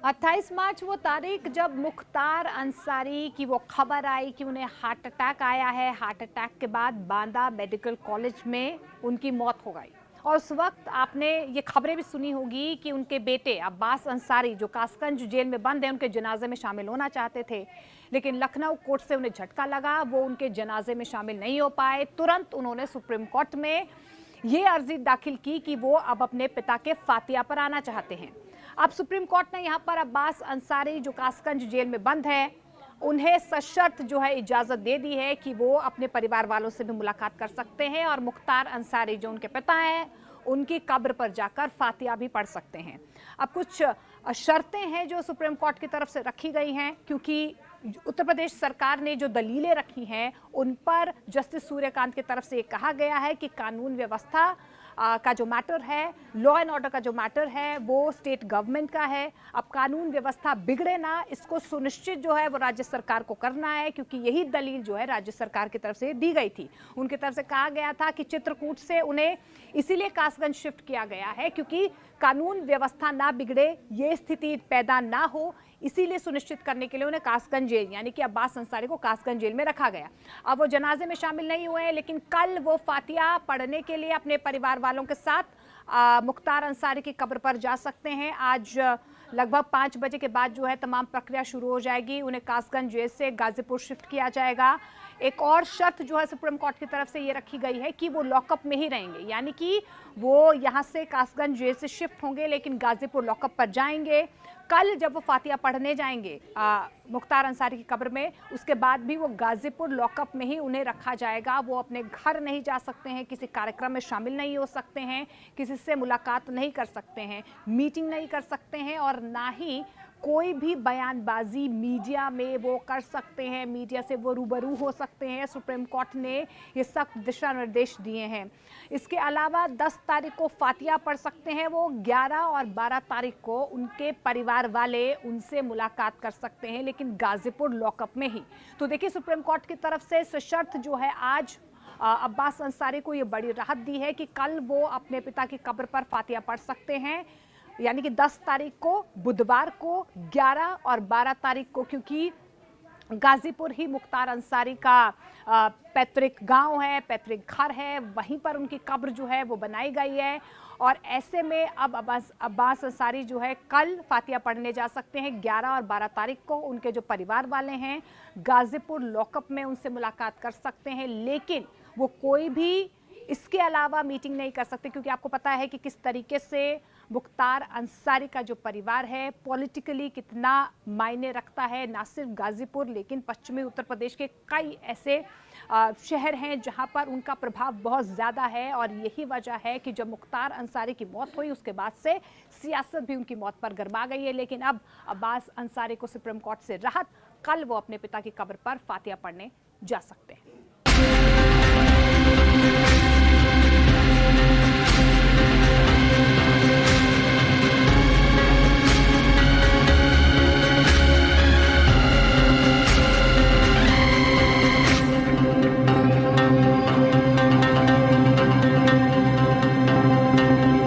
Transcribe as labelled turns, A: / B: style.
A: 28 मार्च वो तारीख जब मुख्तार अंसारी की वो खबर आई कि उन्हें हार्ट अटैक आया है। हार्ट अटैक के बाद बांदा मेडिकल कॉलेज में उनकी मौत हो गई। और उस वक्त आपने ये खबरें भी सुनी होगी कि उनके बेटे अब्बास अंसारी जो कासगंज जेल में बंद हैं, उनके जनाजे में शामिल होना चाहते थे, लेकिन लखनऊ कोर्ट से उन्हें झटका लगा। वो उनके जनाजे में शामिल नहीं हो पाए। तुरंत उन्होंने सुप्रीम कोर्ट में ये अर्जी दाखिल की कि वो अब अपने पिता के फातिया पर आना चाहते हैं। अब सुप्रीम कोर्ट ने यहाँ पर अब्बास अंसारी जो कासगंज जेल में बंद है, उन्हें सशर्त जो है इजाजत दे दी है कि वो अपने परिवार वालों से भी मुलाकात कर सकते हैं और मुख्तार अंसारी जो उनके पिता हैं, उनकी कब्र पर जाकर फातिया भी पढ़ सकते हैं। अब कुछ शर्तें हैं जो सुप्रीम कोर्ट की तरफ से रखी गई हैं, क्योंकि उत्तर प्रदेश सरकार ने जो दलीलें रखी हैं उन पर जस्टिस सूर्यकांत की तरफ से कहा गया है कि कानून व्यवस्था का जो मैटर है, लॉ एंड ऑर्डर का जो मैटर है, वो स्टेट गवर्नमेंट का है। अब कानून व्यवस्था बिगड़े ना, इसको सुनिश्चित जो है वो राज्य सरकार को करना है, क्योंकि यही दलील जो है राज्य सरकार की तरफ से दी गई थी। उनकी तरफ से कहा गया था कि चित्रकूट से उन्हें इसीलिए कासगंज शिफ्ट किया गया है क्योंकि कानून व्यवस्था ना बिगड़े, ये स्थिति पैदा ना हो, इसीलिए सुनिश्चित करने के लिए उन्हें कासगंज जेल यानी कि अब्बास अंसारी को कासगंज जेल में रखा गया। अब वो जनाजे में शामिल नहीं हुए हैं, लेकिन कल वो फातिया पढ़ने के लिए अपने परिवार वालों के साथ मुख्तार अंसारी की कब्र पर जा सकते हैं। आज लगभग 5 बजे के बाद जो है तमाम प्रक्रिया शुरू हो जाएगी। उन्हें कासगंज जेल से गाजीपुर शिफ्ट किया जाएगा। एक और शर्त जो है सुप्रीम कोर्ट की तरफ से ये रखी गई है कि वो लॉकअप में ही रहेंगे, यानी कि वो यहाँ से कासगंज जेल से शिफ्ट होंगे लेकिन गाजीपुर लॉकअप पर जाएंगे। कल जब वो फातिया पढ़ने जाएंगे मुख्तार अंसारी की कब्र में, उसके बाद भी वो गाजीपुर लॉकअप में ही उन्हें रखा जाएगा। वो अपने घर नहीं जा सकते हैं, किसी कार्यक्रम में शामिल नहीं हो सकते हैं, किसी से मुलाकात नहीं कर सकते हैं, मीटिंग नहीं कर सकते हैं और ना ही कोई भी बयानबाजी मीडिया में वो कर सकते हैं, मीडिया से वो रूबरू हो सकते हैं। सुप्रीम कोर्ट ने ये सख्त दिशा निर्देश दिए हैं। इसके अलावा 10 तारीख को फातिया पढ़ सकते हैं वो, 11 और 12 तारीख को उनके परिवार वाले उनसे मुलाकात कर सकते हैं, लेकिन गाजीपुर लॉकअप में ही। तो देखिए, सुप्रीम कोर्ट की तरफ से सशर्त जो है आज अब्बास अंसारी को ये बड़ी राहत दी है कि कल वो अपने पिता की कब्र पर फातिया पढ़ सकते हैं, यानी कि 10 तारीख को बुधवार को, 11 और 12 तारीख को, क्योंकि गाजीपुर ही मुख्तार अंसारी का पैतृक गांव है, पैतृक घर है, वहीं पर उनकी कब्र जो है वो बनाई गई है। और ऐसे में अब अब्बास अंसारी जो है कल फातिया पढ़ने जा सकते हैं। 11 और 12 तारीख को उनके जो परिवार वाले हैं गाजीपुर लॉकअप में उनसे मुलाकात कर सकते हैं, लेकिन वो कोई भी इसके अलावा मीटिंग नहीं कर सकते, क्योंकि आपको पता है कि किस तरीके से मुख्तार अंसारी का जो परिवार है पॉलिटिकली कितना मायने रखता है। ना सिर्फ गाजीपुर, लेकिन पश्चिमी उत्तर प्रदेश के कई ऐसे शहर हैं जहां पर उनका प्रभाव बहुत ज़्यादा है। और यही वजह है कि जब मुख्तार अंसारी की मौत हुई उसके बाद से सियासत भी उनकी मौत पर गरमा गई है। लेकिन अब अब्बास अंसारी को सुप्रीम कोर्ट से राहत, कल वो अपने पिता की कब्र पर फातिया पढ़ने जा सकते हैं।